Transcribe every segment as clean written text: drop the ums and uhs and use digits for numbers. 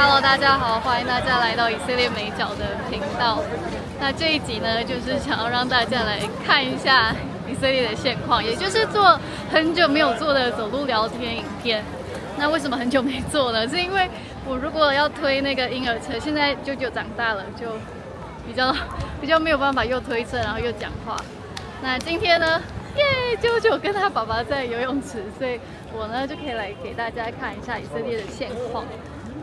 Hello， 大家好，欢迎大家来到以色列美角的频道。那这一集呢，就是想要让大家来看一下以色列的现况，也就是做很久没有做的走路聊天影片。那为什么很久没做呢？是因为我如果要推那个婴儿车，现在舅舅长大了，就比较没有办法又推车，然后又讲话。那今天呢，耶，舅舅跟他爸爸在游泳池，所以我呢就可以来给大家看一下以色列的现况。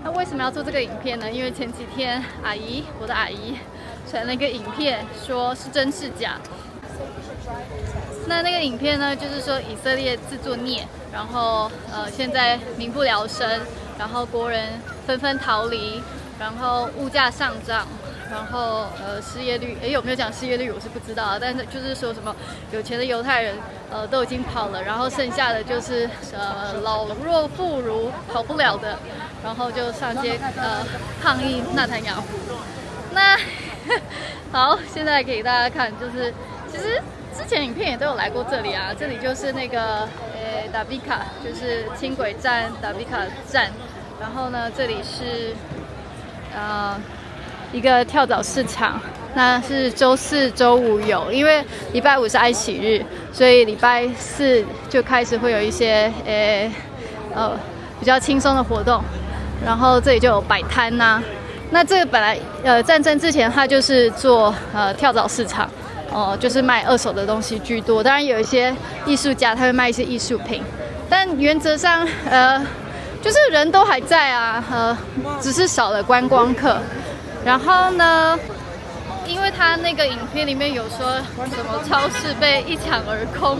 那为什么要做这个影片呢？因为前几天我的阿姨传了一个影片，说是真是假。那个影片呢，就是说以色列自作孽，然后现在民不聊生，然后国人纷纷逃离，然后物价上涨，然后失业率，有没有讲失业率我是不知道啊，但是就是说什么有钱的犹太人都已经跑了，然后剩下的就是老弱妇孺跑不了的，然后就上街抗议纳坦雅胡。那好，现在给大家看，就是其实之前影片也都有来过这里啊，这里就是那个达比卡，就是轻轨站达比卡站，然后呢这里是一个跳蚤市场，那是周四周五有，因为礼拜五是安息日，所以礼拜四就开始会有一些比较轻松的活动，然后这里就有摆摊呐。那这个本来战争之前它就是做跳蚤市场，就是卖二手的东西居多，当然有一些艺术家他会卖一些艺术品，但原则上就是人都还在啊，只是少了观光客。然后呢，因为他那个影片里面有说什么超市被一抢而空，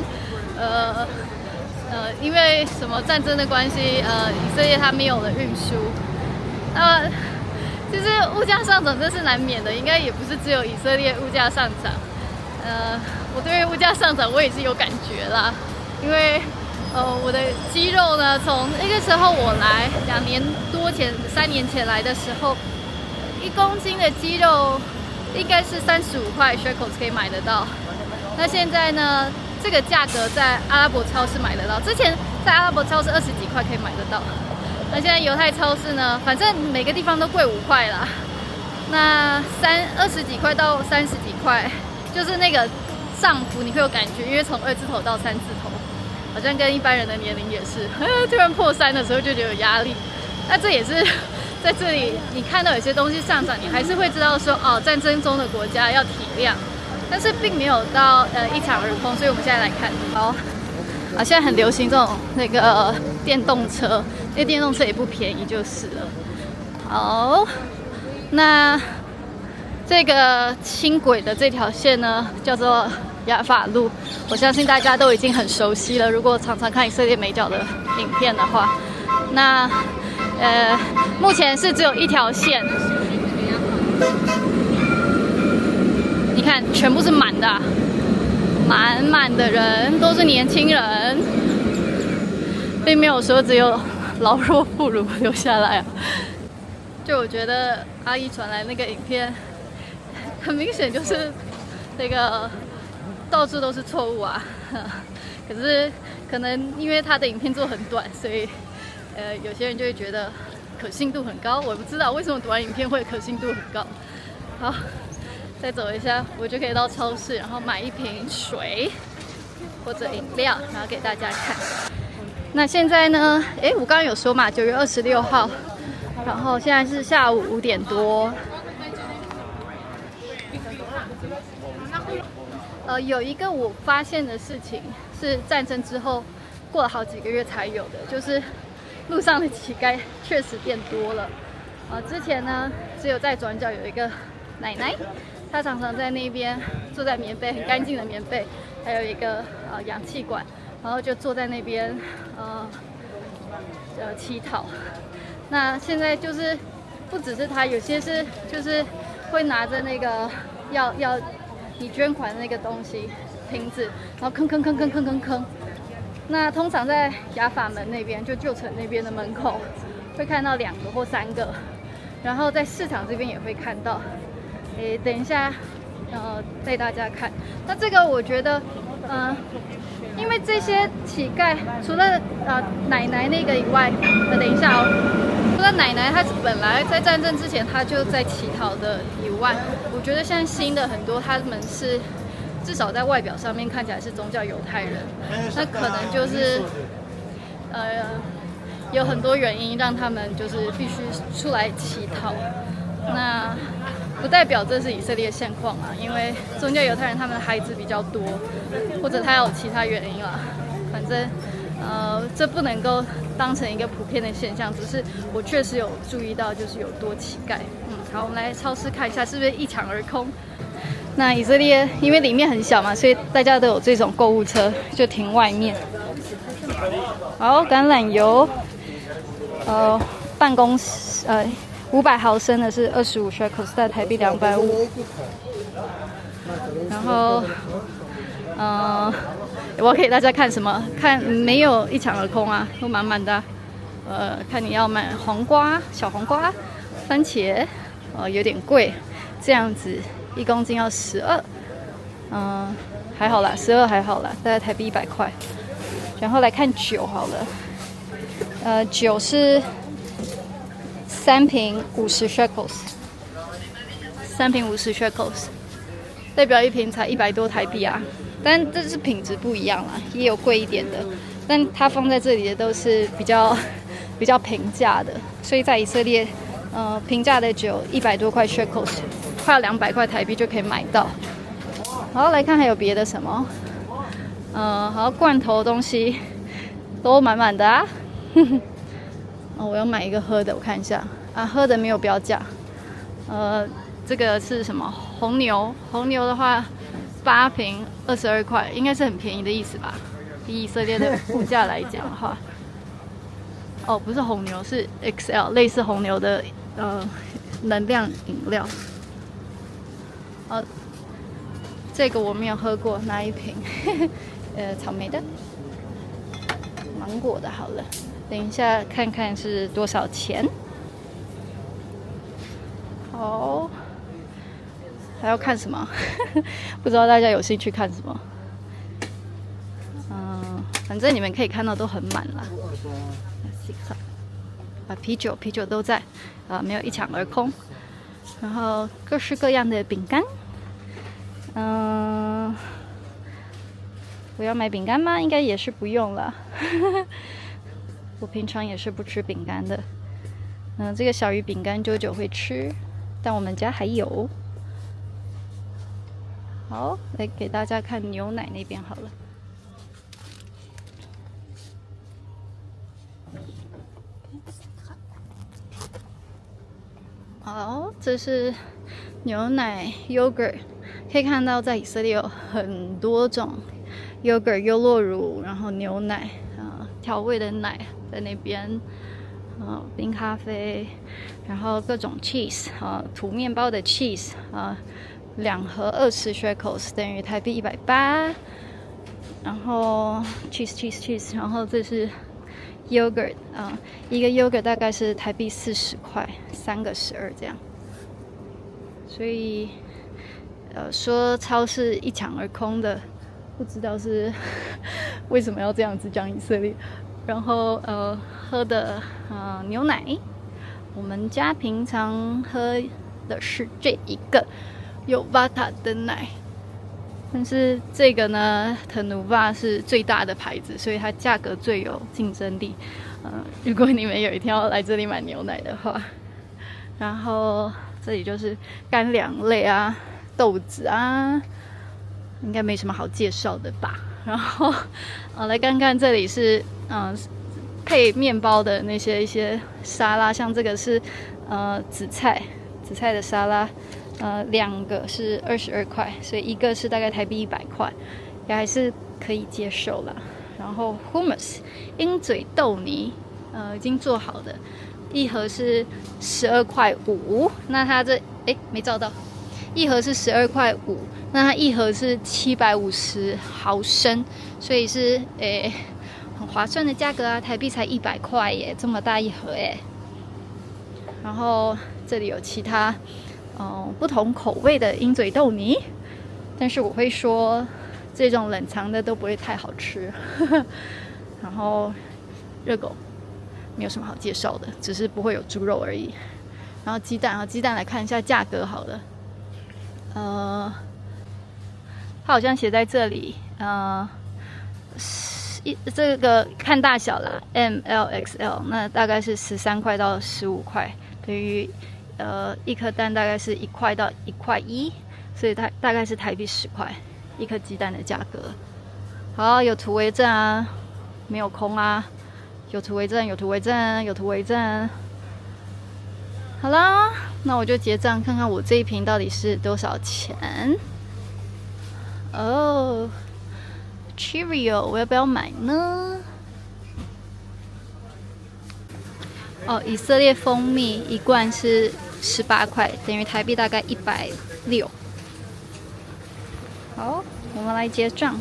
因为什么战争的关系，以色列它没有了运输。其实物价上涨这是难免的，应该也不是只有以色列物价上涨。我对于物价上涨我也是有感觉啦，因为我的鸡肉呢，从那个时候我来2年多前、3年前来的时候，1公斤的鸡肉应该是35块 shekels 可以买得到。那现在呢，这个价格在阿拉伯超市买得到，之前在阿拉伯超市20几块可以买得到。那现在犹太超市呢，反正每个地方都贵5块啦。那20几块到30几块，就是那个涨幅你会有感觉，因为从2字头到3字头，好像跟一般人的年龄也是，突然破3的时候就觉得有压力。那这也是在这里你看到有些东西上涨，你还是会知道说战争中的国家要体谅，但是并没有到一抢而空。所以我们现在来看，现在很流行这种那个电动车，因为电动车也不便宜就是了。好，那这个轻轨的这条线呢，叫做亚法路，我相信大家都已经很熟悉了。如果常常看以色列美角的影片的话，那目前是只有一条线，你看全部是满的，满满的人都是年轻人，并没有说只有老弱妇孺留下来啊。就我觉得阿姨传来那个影片，很明显就是那个到处都是错误啊。可是可能因为他的影片做很短，所以有些人就会觉得可信度很高。我不知道为什么短影片会可信度很高。好，再走一下，我就可以到超市，然后买一瓶水或者饮料，然后给大家看。那现在呢？我刚刚有说嘛，9月26号，然后现在是下午5点多。有一个我发现的事情是战争之后过了好几个月才有的，就是路上的乞丐确实变多了。之前呢，只有在转角有一个奶奶，她常常在那边坐在棉被，很干净的棉被，还有一个氧气管，然后就坐在那边乞讨。那现在就是不只是她，有些是就是会拿着那个要你捐款的那个东西瓶子，然后坑。那通常在雅法门那边，就旧城那边的门口，会看到2个或3个，然后在市场这边也会看到。等一下，带大家看。那这个我觉得，因为这些乞丐除了奶奶那个以外，等一下除了了奶奶她本来在战争之前她就在乞讨的以外，我觉得现在新的很多他们是至少在外表上面看起来是宗教犹太人，那可能就是有很多原因让他们就是必须出来乞讨。那不代表这是以色列现况啊，因为宗教犹太人他们的孩子比较多，或者他有其他原因啦。反正这不能够当成一个普遍的现象，只是我确实有注意到，就是有多乞丐。好，我们来超市看一下是不是一抢而空。那以色列因为里面很小嘛，所以大家都有这种购物车，就停外面。好，橄榄油，办公室500毫升的是25 shekels， 在台币250。然后，我要给大家看什么？看没有一抢而空啊，都满满的。看你要买黄瓜、小黄瓜、番茄，有点贵，这样子1公斤要12，还好啦，12还好啦，大概台币100块。然后来看酒好了，酒是3瓶50 shekels，3瓶50 shekels， 代表一瓶才100多台币啊。但这是品质不一样啦，也有贵一点的，但它放在这里的都是比较平价的，所以在以色列，平价的酒100多块 shekels， 快要200块台币就可以买到。好，来看还有别的什么，好，罐头的东西都满满的啊。我要买一个喝的，我看一下啊，喝的没有标价。这个是什么？红牛，红牛的话8瓶22块，应该是很便宜的意思吧？以以色列的物价来讲的话，不是红牛，是 XL， 类似红牛的能量饮料。这个我没有喝过，哪一瓶？草莓的，芒果的，好了。等一下看看是多少钱。好，还要看什么？不知道大家有兴趣看什么？反正你们可以看到都很满啦。啤酒都在，没有一抢而空。然后各式各样的饼干，我要买饼干吗？应该也是不用了。我平常也是不吃饼干的。这个小鱼饼干久久会吃，但我们家还有。好，来给大家看牛奶那边好了。好，这是牛奶 yogurt， 可以看到在以色列有很多种 yogurt 优酪乳，然后牛奶调味的奶在那边，冰咖啡，然后各种 cheese 涂面包的 cheese 2盒20 shekels 等于台币180，然后 cheese， 然后这是 yogurt 一个 yogurt 大概是台币40块，3个12这样。所以说超市一抢而空的，不知道是为什么要这样子讲以色列。然后喝的牛奶，我们家平常喝的是这一个有 Vata 的奶，但是这个呢 Tenuva 是最大的牌子，所以它价格最有竞争力。如果你们有一天要来这里买牛奶的话，然后这里就是干粮类啊，豆子啊，应该没什么好介绍的吧。然后来看看这里是配面包的那些一些沙拉，像这个是紫菜的沙拉，2个是22块，所以一个是大概台币100块，也还是可以接受啦。然后 hummus 鹰嘴豆泥，已经做好的，一盒是12块5，那它这没照到，一盒是12块5，那它一盒是750毫升，所以是很划算的价格啊，台币才100块耶，这么大一盒耶。然后这里有其他不同口味的鹰嘴豆泥，但是我会说这种冷藏的都不会太好吃。然后热狗没有什么好介绍的，只是不会有猪肉而已。然后鸡蛋，鸡蛋来看一下价格好了。它好像写在这里，这个看大小啦 ，ML、XL， 那大概是13块到15块，等于一颗蛋大概是1块到1块1，所以它大概是台币10块一颗鸡蛋的价格。好，有图为证啊，没有空啊，有图为证，有图为证，有图为证。好啦，那我就结账，看看我这一瓶到底是多少钱。哦。Cheerio， 我要不要买呢？哦，以色列蜂蜜一罐是18块，等于台币大概160。好，我们来结账。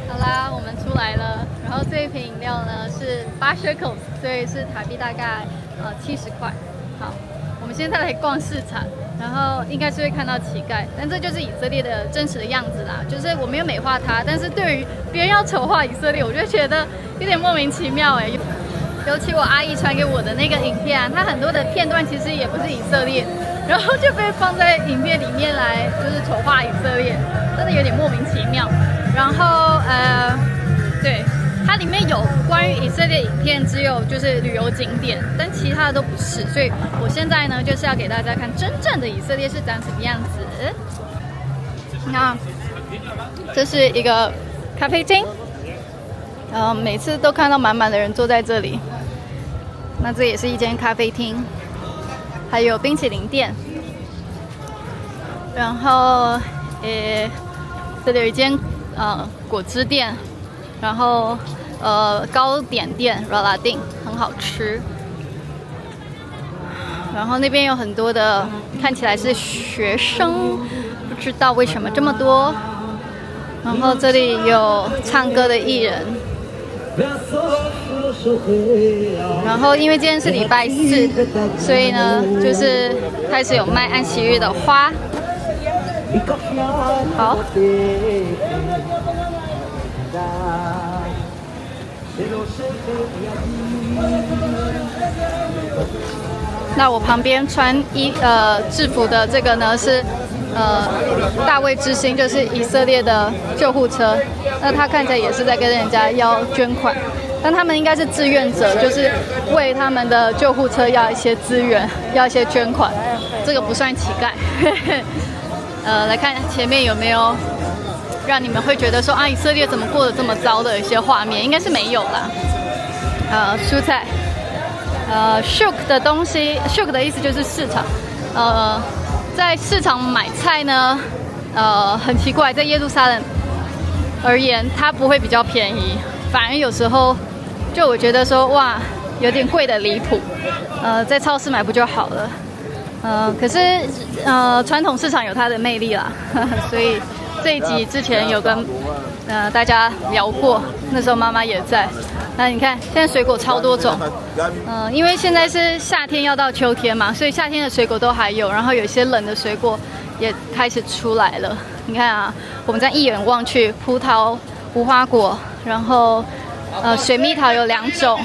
好啦，我们出来了。然后这一瓶饮料呢是8 shekels， 所以是台币大概70块。好，我们现在来逛市场。然后应该是会看到乞丐，但这就是以色列的真实的样子啦。就是我没有美化它，但是对于别人要丑化以色列，我就觉得有点莫名其妙哎。尤其我阿姨传给我的那个影片啊，它很多的片段其实也不是以色列，然后就被放在影片里面来就是丑化以色列，真的有点莫名其妙。然后对。它里面有关于以色列影片，只有就是旅游景点，但其他的都不是。所以我现在呢，就是要给大家看真正的以色列是长什么样子。那这是一个咖啡厅，每次都看到满满的人坐在这里。那这也是一间咖啡厅，还有冰淇淋店。然后这里有一间果汁店。然后糕点店 Raladin 很好吃，然后那边有很多的看起来是学生，不知道为什么这么多。然后这里有唱歌的艺人，然后因为今天是礼拜4，所以呢就是开始有卖安息日的花。好。那我旁边穿制服的这个呢是大卫之星，就是以色列的救护车。那他看起来也是在跟人家要捐款，但他们应该是志愿者，就是为他们的救护车要一些资源，要一些捐款。这个不算乞丐。来看前面有没有让你们会觉得说啊，以色列怎么过得这么糟的一些画面，应该是没有啦。蔬菜，shuk 的东西 ，shuk 的意思就是市场。在市场买菜呢，很奇怪，在耶路撒冷而言，它不会比较便宜，反而有时候就我觉得说哇，有点贵的离谱。在超市买不就好了？可是传统市场有它的魅力啦，所以。这一集之前有跟大家聊过，那时候妈妈也在。那你看，现在水果超多种，因为现在是夏天要到秋天嘛，所以夏天的水果都还有，然后有一些冷的水果也开始出来了。你看啊，我们在一眼望去，葡萄、无花果，然后水蜜桃有2种，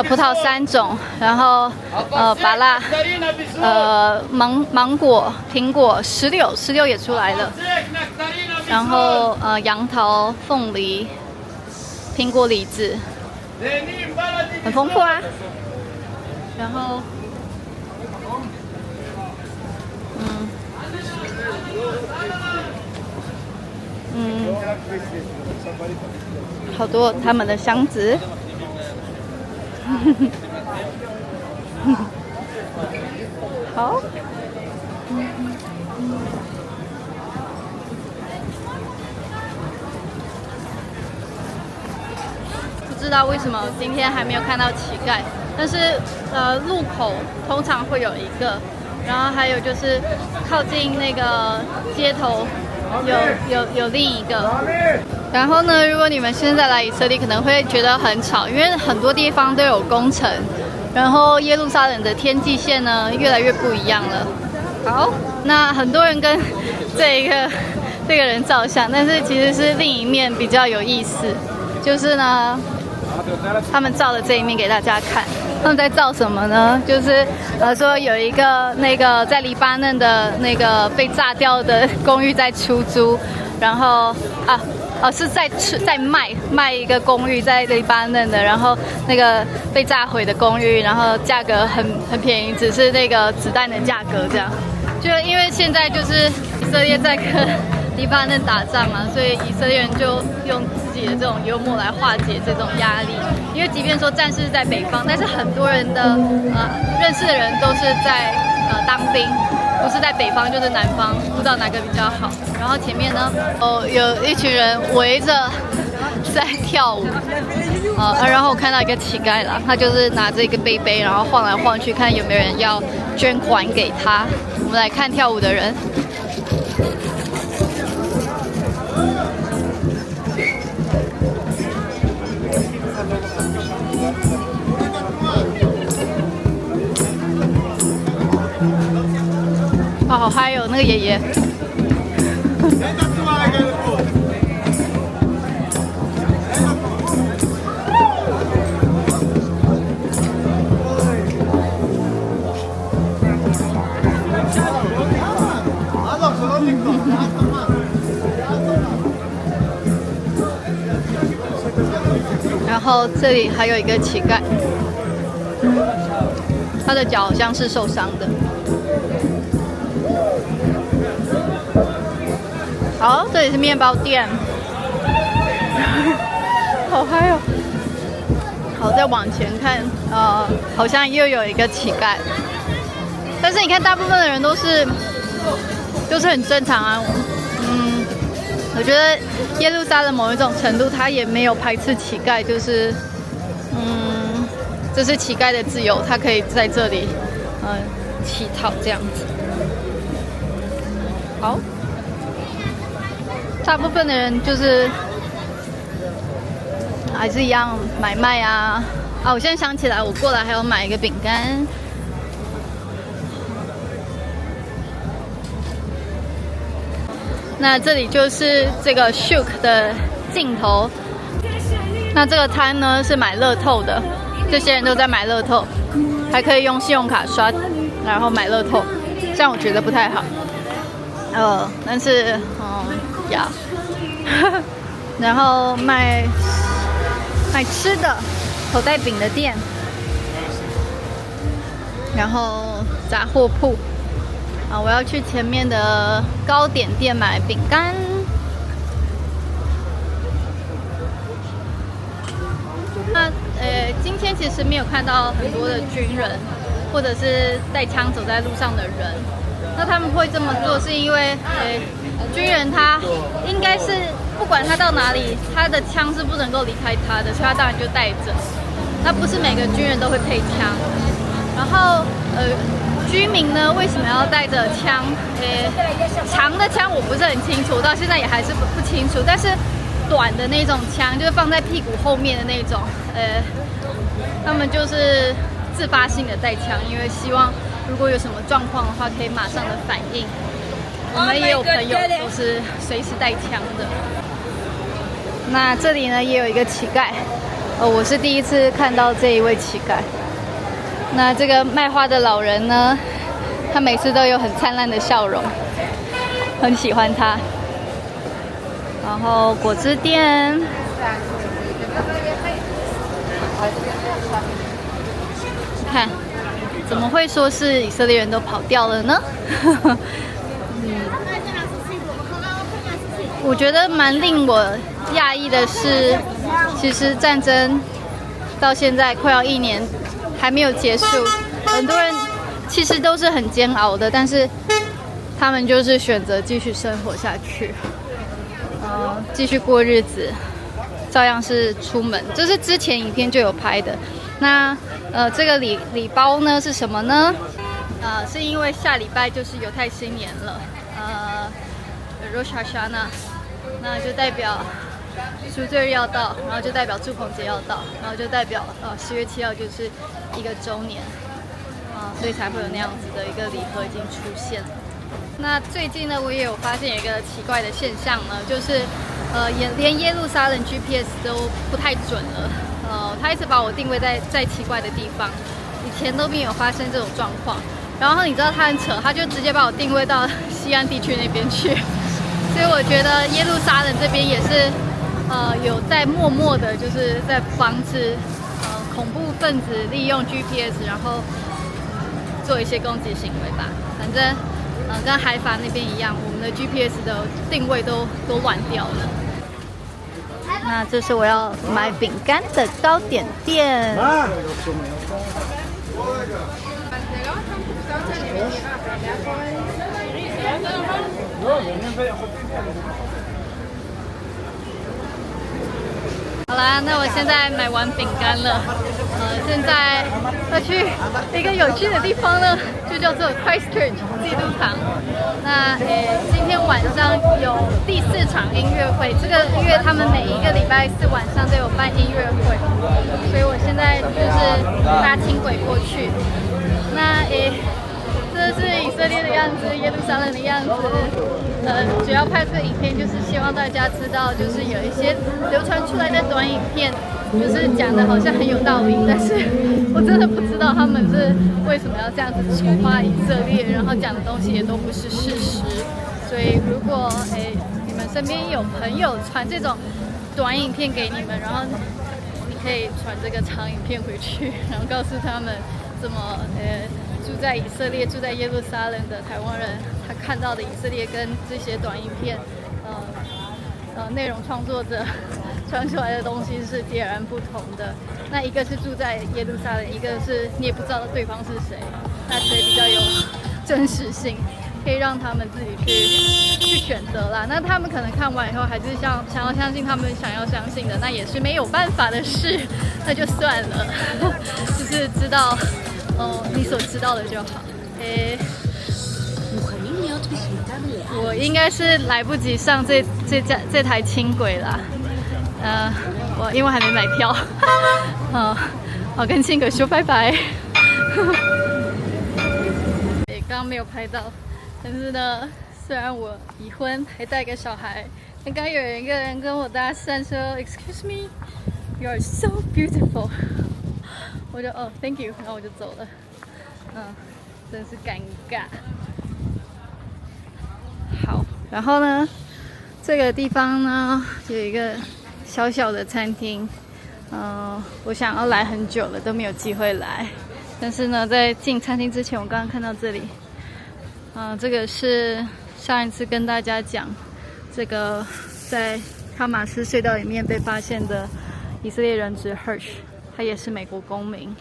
葡萄3种，然后芭乐，芒果、苹果、石榴也出来了，然后杨桃、凤梨、苹果、李子，很丰富啊。然后好多他们的箱子，好，不知道为什么今天还没有看到乞丐，但是路口通常会有一个，然后还有就是靠近那个街头有另一个。然后呢，如果你们现在来以色列，可能会觉得很吵，因为很多地方都有工程。然后耶路撒冷的天际线呢，越来越不一样了。好，那很多人跟这个人照相，但是其实是另一面比较有意思。就是呢，他们照了这一面给大家看。他们在照什么呢？就是说有一个那个在黎巴嫩的那个被炸掉的公寓在出租，然后是在卖一个公寓在黎巴嫩的，然后那个被炸毁的公寓，然后价格很便宜，只是那个子弹的价格这样。就因为现在就是以色列在跟黎巴嫩打仗嘛，所以以色列人就用自己的这种幽默来化解这种压力。因为即便说战事在北方，但是很多人的认识的人都是在当兵，不是在北方就是南方，不知道哪个比较好。然后前面呢，有一群人围着在跳舞，然后我看到一个乞丐啦，他就是拿着一个背背，然后晃来晃去，看有没有人要捐款给他。我们来看跳舞的人。哇，好嗨哦！那个爷爷。然后这里还有一个乞丐，他的脚好像是受伤的。好，这里是面包店，好嗨哦！好，再往前看，好像又有一个乞丐，但是你看，大部分的人都是很正常啊。我觉得耶路撒冷某一种程度，他也没有排斥乞丐，就是这是乞丐的自由，他可以在这里乞讨这样子。好。大部分的人就是还是一样买卖啊！我现在想起来，我过来还要买一个饼干。那这里就是这个 Shuk 的尽头。那这个摊呢是买乐透的，这些人都在买乐透，还可以用信用卡刷，然后买乐透。这样我觉得不太好。但是呀，然后卖吃的，口袋饼的店，然后杂货铺。我要去前面的糕点店买饼干。那今天其实没有看到很多的军人，或者是带枪走在路上的人。那他们会这么做，是因为军人他应该是不管他到哪里，他的枪是不能够离开他的，所以他当然就带着。那不是每个军人都会配枪，然后居民呢为什么要带着枪？长的枪我不是很清楚，到现在也还是不清楚。但是短的那种枪，就是放在屁股后面的那种，他们就是自发性的带枪，因为希望如果有什么状况的话，可以马上的反应。我们也有朋友都是随时带枪的。那这里呢也有一个乞丐，我是第一次看到这一位乞丐。那这个卖花的老人呢，他每次都有很灿烂的笑容，很喜欢他。然后果汁店，看怎么会说是以色列人都跑掉了呢？我觉得蛮令我讶异的是，其实战争到现在快要1年还没有结束，很多人其实都是很煎熬的，但是他们就是选择继续生活下去，继续过日子，照样是出门。这是之前影片就有拍的。那这个礼包呢是什么呢？是因为下礼拜就是犹太新年了，Rosh Hashanah， 那就代表赎罪日要到，然后就代表祝棚节要到，然后就代表10月7号就是一个周年，所以才会有那样子的一个礼盒已经出现了。那最近呢，我也有发现一个奇怪的现象呢，就是连耶路撒冷 GPS 都不太准了。他一直把我定位在奇怪的地方，以前都没有发生这种状况。然后你知道他很扯，他就直接把我定位到西岸地区那边去。所以我觉得耶路撒冷这边也是有在默默的，就是在防止恐怖分子利用 GPS， 然后做一些攻击行为吧。反正跟海法那边一样，我们的 GPS 的定位都乱掉了。那这是我要买饼干的糕点店。好啦，那我现在买完饼干了，现在要去一个有趣的地方呢，就叫做 Christchurch 基督堂。那今天晚上有第4场音乐会，这个月他们每一个礼拜4晚上都有办音乐会，所以我现在就是搭轻轨过去。那这是以色列的样子，耶路撒冷的样子。主要拍这个影片就是希望大家知道，就是有一些流传出来的短影片，就是讲的好像很有道理，但是我真的不知道他们是为什么要这样子丑化以色列，然后讲的东西也都不是事实。所以如果你们身边有朋友传这种短影片给你们，然后你可以传这个长影片回去，然后告诉他们怎么住在以色列、住在耶路撒冷的台湾人，他看到的以色列跟这些短影片，内容创作者传出来的东西是截然不同的。那一个是住在耶路撒冷，一个是你也不知道对方是谁，那谁比较有真实性，可以让他们自己去选择啦。那他们可能看完以后还是想要相信他们想要相信的，那也是没有办法的事，那就算了，就是知道。你所知道的就好。我应该是来不及上这台轻轨啦。我因为还没买票。好，跟轻轨说拜拜。刚刚没有拍到，但是呢，虽然我已婚，还带个小孩，刚刚有一个人跟我搭讪说 ，Excuse me, you are so beautiful。我就thank you， 然后我就走了，真是尴尬。好，然后呢，这个地方呢有一个小小的餐厅，我想要来很久了都没有机会来，但是呢，在进餐厅之前，我刚刚看到这里，这个是上一次跟大家讲，这个在哈马斯隧道里面被发现的以色列人质 Hersh。他也是美国公民，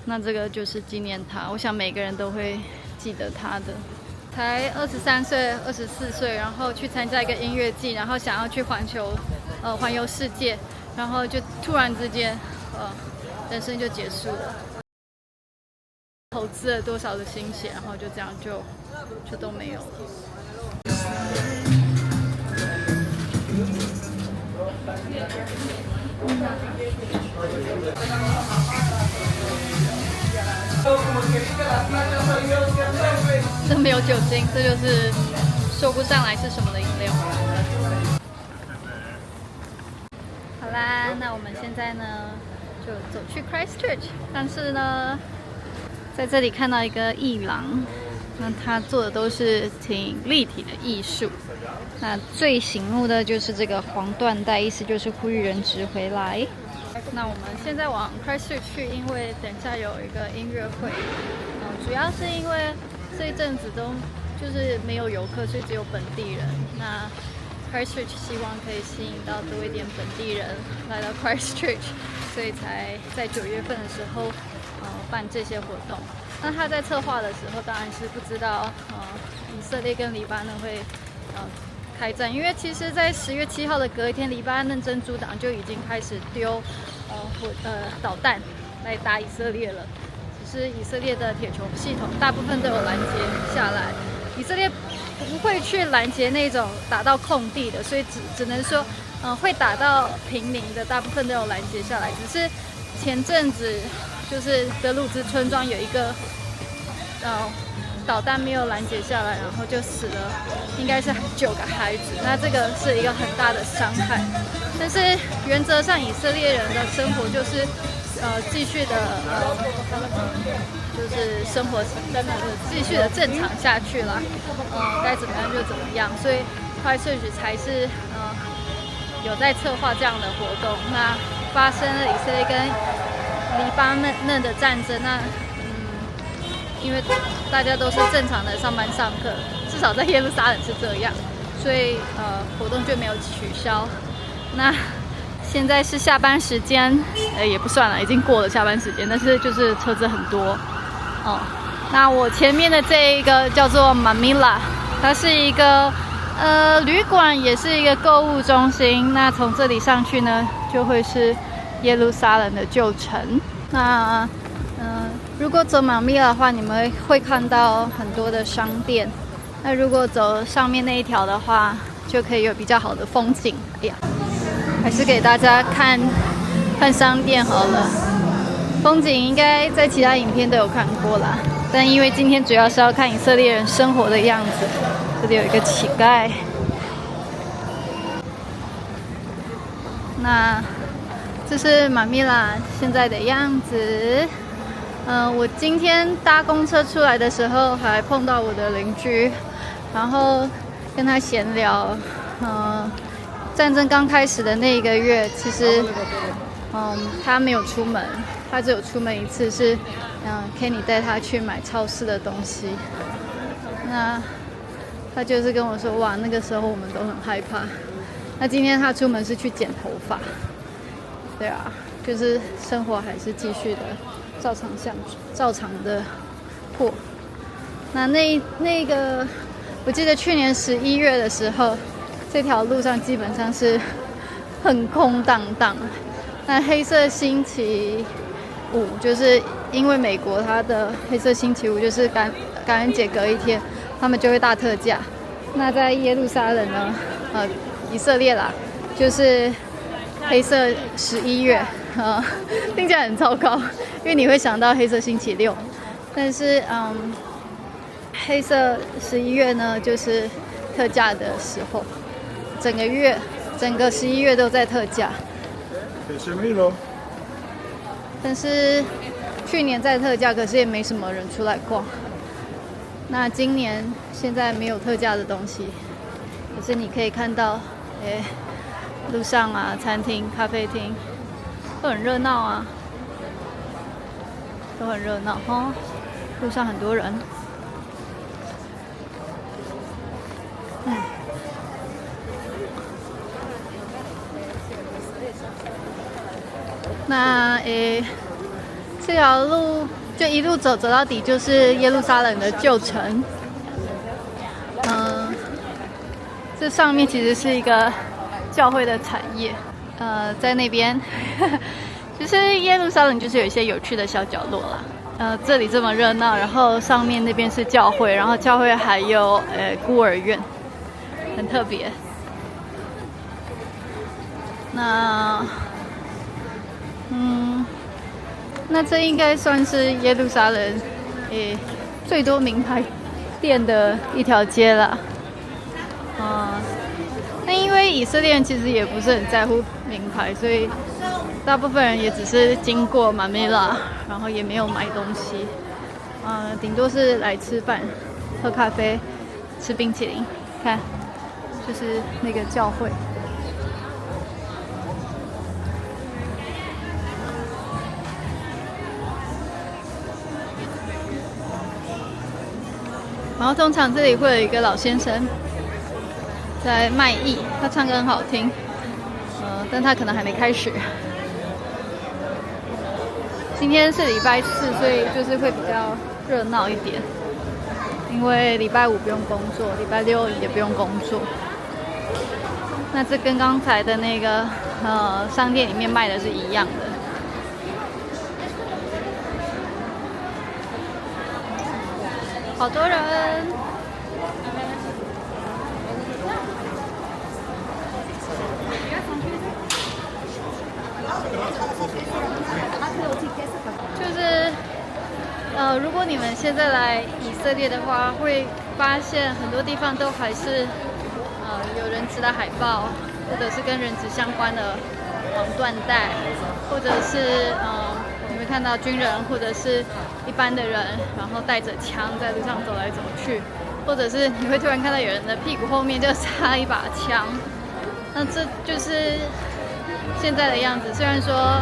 那这个就是纪念他。我想每个人都会记得他的。才23岁、24岁，然后去参加一个音乐季，然后想要去环游世界，然后就突然之间，人生就结束了。投资了多少的心血，然后就这样就都没有了。这没有酒精，这就是说不上来是什么的饮料。好啦，那我们现在呢就走去 Christchurch， 但是呢，在这里看到一个艺廊，那他做的都是挺立体的艺术。那最醒目的就是这个黄缎带，意思就是呼吁人质回来。那我们现在往 Christchurch 去，因为等一下有一个音乐会。主要是因为这一阵子都就是没有游客，所以只有本地人。那 Christchurch 希望可以吸引到多一点本地人来到 Christchurch， 所以才在9月份的时候办这些活动。那他在策划的时候，当然是不知道以色列跟黎巴嫩会开战，因为其实在10月7号的隔一天，黎巴嫩真主党就已经开始丢导弹来打以色列了。只是以色列的铁穹系统大部分都有拦截下来，以色列不会去拦截那种打到空地的，所以只能说会打到平民的大部分都有拦截下来。只是前阵子就是德鲁兹村庄有一个导弹没有拦截下来，然后就死了，应该是9个孩子。那这个是一个很大的伤害。但是原则上，以色列人的生活就是继续的就是生活继续的正常下去啦。该怎么样就怎么样。所以Christchurch才是有在策划这样的活动。那发生了以色列跟黎巴嫩的战争，那因为大家都是正常的上班上课，至少在耶路撒冷是这样，所以活动就没有取消。那现在是下班时间，也不算了，已经过了下班时间，但是就是车子很多哦。那我前面的这一个叫做 Mamila， 它是一个旅馆，也是一个购物中心。那从这里上去呢，就会是耶路撒冷的旧城。那如果走Mamila的话，你们会看到很多的商店。那如果走上面那一条的话，就可以有比较好的风景。哎呀，还是给大家看商店好了。风景应该在其他影片都有看过啦，但因为今天主要是要看以色列人生活的样子。这里有一个乞丐。那这是Mamila现在的样子。我今天搭公车出来的时候，还碰到我的邻居，然后跟他闲聊。战争刚开始的那一个月，其实他没有出门，他只有出门一次，是Kenny 带他去买超市的东西。那他就是跟我说，哇，那个时候我们都很害怕。那今天他出门是去剪头发。对啊，就是生活还是继续的照常的过。那个，我记得去年11月的时候，这条路上基本上是很空荡荡。那黑色星期五，就是因为美国它的黑色星期五就是感恩节隔一天，他们就会大特价。那在耶路撒冷呢，以色列啦，就是黑色11月，听起来很糟糕，因为你会想到黑色星期六。但是黑色11月呢，就是特价的时候，整个11月都在特价。但是去年在特价，可是也没什么人出来逛。那今年现在没有特价的东西，可是你可以看到，路上啊，餐厅、咖啡厅都很热闹啊，都很热闹哦。路上很多人。那这条路就一路走到底，就是耶路撒冷的旧城。这上面其实是一个教会的产业。在那边，就是耶路撒冷就是有一些有趣的小角落啦。这里这么热闹，然后上面那边是教会，然后教会还有孤儿院，很特别。那这应该算是耶路撒冷最多名牌店的一条街了。那因为以色列人其实也不是很在乎名牌，所以大部分人也只是经过Mamila，然后也没有买东西。顶多是来吃饭、喝咖啡、吃冰淇淋。看，就是那个教会。然后通常这里会有一个老先生在卖艺，他唱歌很好听，但他可能还没开始。今天是礼拜四，所以就是会比较热闹一点，因为礼拜五不用工作，礼拜六也不用工作。那这跟刚才的那个商店里面卖的是一样的。好多人。就是如果你们现在来以色列的话，会发现很多地方都还是有人质的海报，或者是跟人质相关的缎带，或者是你会看到军人或者是一般的人，然后带着枪在路上走来走去，或者是你会突然看到有人的屁股后面就插一把枪。那这就是现在的样子。虽然说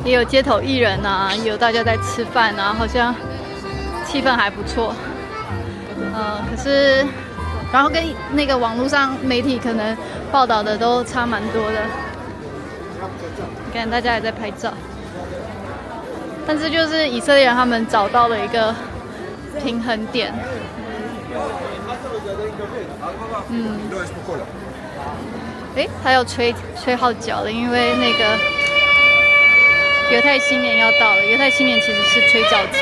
也有街头艺人啊，也有大家在吃饭啊，好像气氛还不错。可是然后跟那个网络上媒体可能报道的都差蛮多的。你看大家也在拍照，但是就是以色列人他们找到了一个平衡点。他要吹号角了，因为那个犹太新年要到了。犹太新年其实是吹角节。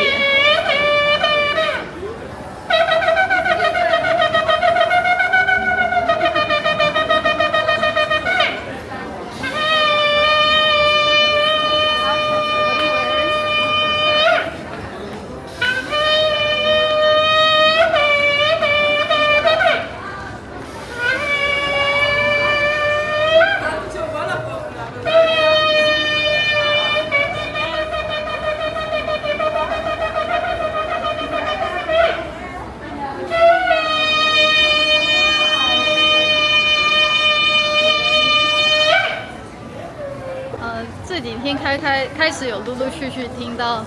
这几天开始有陆陆续续听到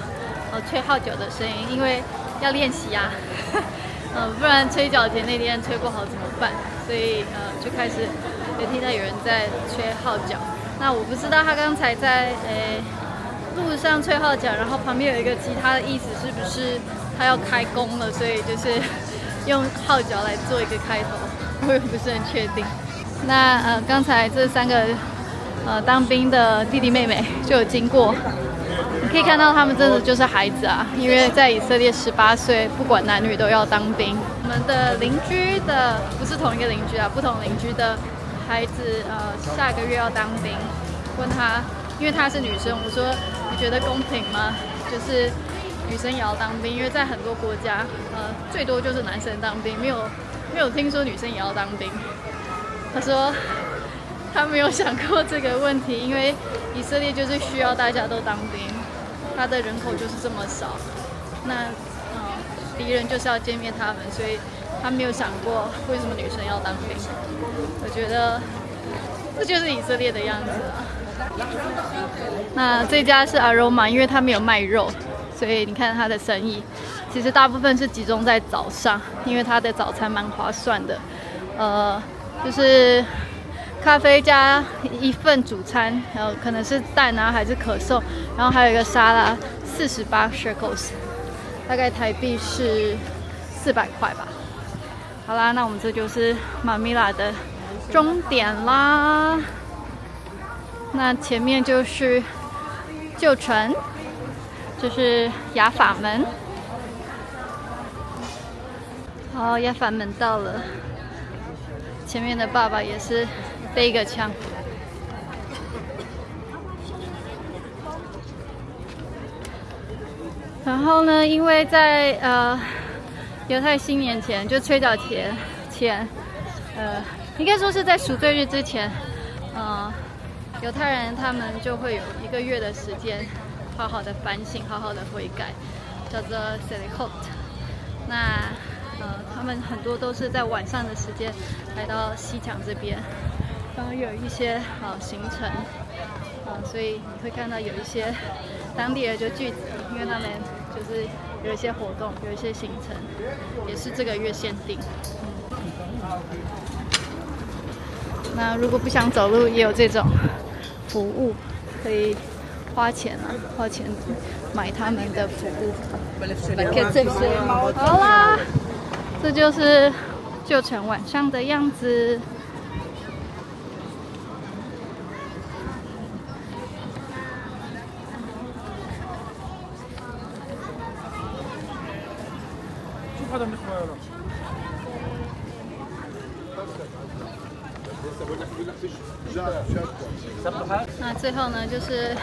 吹号角的声音，因为要练习啊，不然吹角节那天吹不好怎么办？所以就开始有听到有人在吹号角。那我不知道他刚才在路上吹号角，然后旁边有一个吉他的意思是不是他要开工了，所以就是用号角来做一个开头，我也不是很确定。那刚才这3个当兵的弟弟妹妹就有经过，你可以看到他们真的就是孩子啊，因为在以色列18岁不管男女都要当兵。我们的邻居的不是同一个邻居啊，不同邻居的孩子下个月要当兵，问他，因为她是女生，我说你觉得公平吗？就是女生也要当兵，因为在很多国家最多就是男生当兵，没有听说女生也要当兵。他说他没有想过这个问题，因为以色列就是需要大家都当兵，他的人口就是这么少，那敌人就是要歼灭他们，所以他没有想过为什么女生要当兵。我觉得这就是以色列的样子啊。那这家是 Aroma， 因为他没有卖肉，所以你看他的生意其实大部分是集中在早上，因为他的早餐蛮划算的，就是咖啡加一份主餐，然后可能是蛋啊还是可颂，然后还有一个沙拉，48 shekels， 大概台币是400块吧。好啦，那我们这就是马米拉的终点啦。那前面就是旧城，这是雅法门。好，雅法门到了。前面的爸爸也是背一个枪。然后呢，因为在犹太新年前，就吹角节前，应该说是在赎罪日之前，犹太人他们就会有1个月的时间，好好的反省，好好的悔改，叫做 Selichot。那他们很多都是在晚上的时间来到西墙这边，然后有一些行程，所以你会看到有一些当地人就聚集，因为他们就是有一些活动，有一些行程，也是这个月限定。那如果不想走路，也有这种服务，可以花钱买他们的服务。好啦。这就是旧城晚上的样子。那最后呢，就是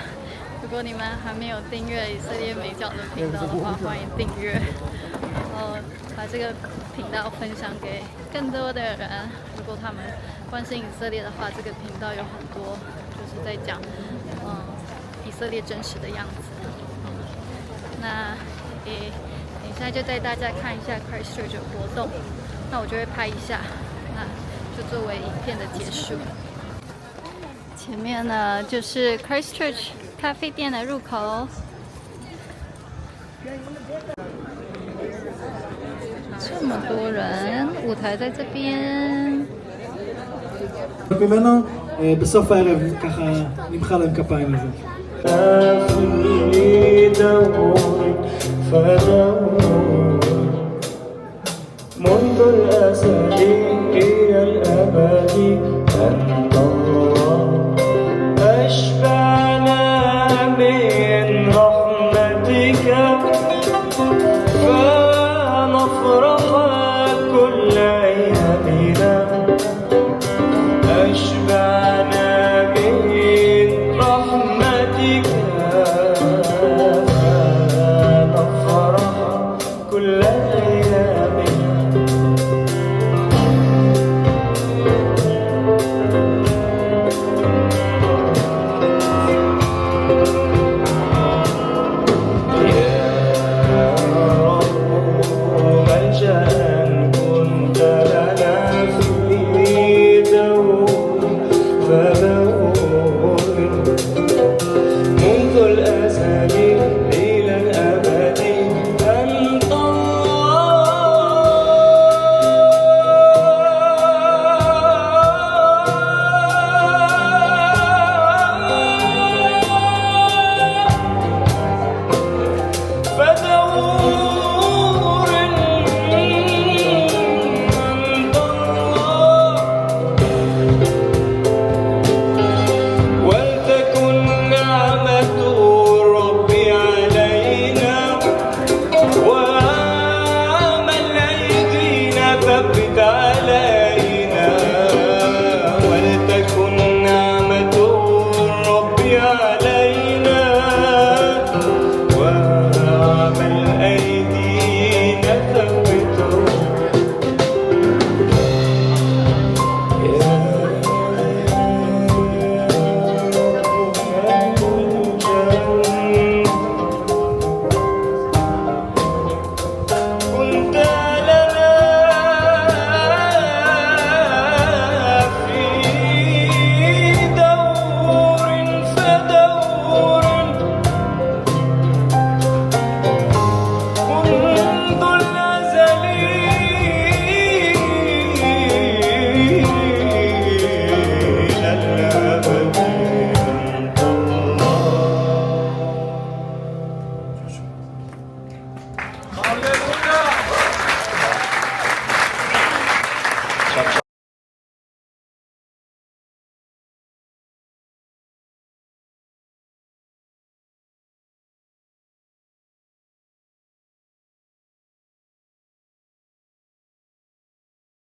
如果你们还没有订阅以色列美角的频道的话，欢迎订阅，然后把这个频道分享给更多的人。如果他们关心以色列的话，这个频道有很多就是在讲以色列真实的样子。那等一下就带大家看一下 Christchurch 的活动，那我就会拍一下，那就作为影片的结束。前面呢就是 Christchurch 咖啡店的入口。这么多人，舞台在这边。ממנו בסוף הערב ככה נמחא להם כפיים לזה. منذ الأزل إلى الأبد أنت الله أشبعنا من رحمتك فنفرح كل أيامنا أشبعنا من رحمتك فنفرح كل أيامنا فدعوه